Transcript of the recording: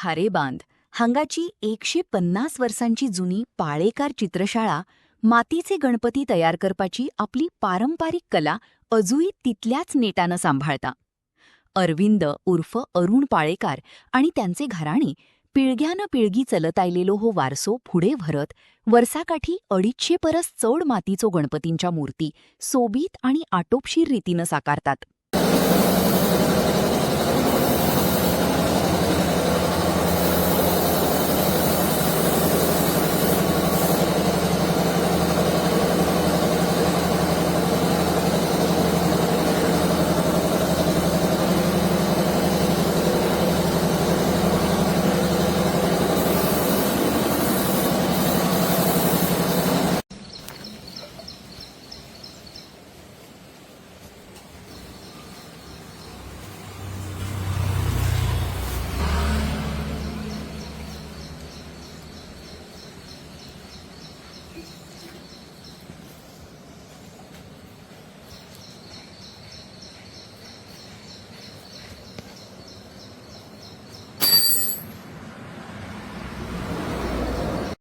खारेबांद हांगाची 150 वर्सांची जुनी पाळेकार चित्रशाळा मातीचे गणपती तयार करपाची आपली पारंपारीक कला अजूनही तितल्याच नेटानं सांभाळता. अरविंद उर्फ अरुण पाळेकार आणि त्यांचे घराणे पिळग्यानं पिळगी चलत आयलेलो हो वारसो फुडे व्हरत वर्साकाठी 250 परस चड मातीचो गणपतींच्या मूर्ती सोबीत आणि आटोपशीर रितीनं साकारतात.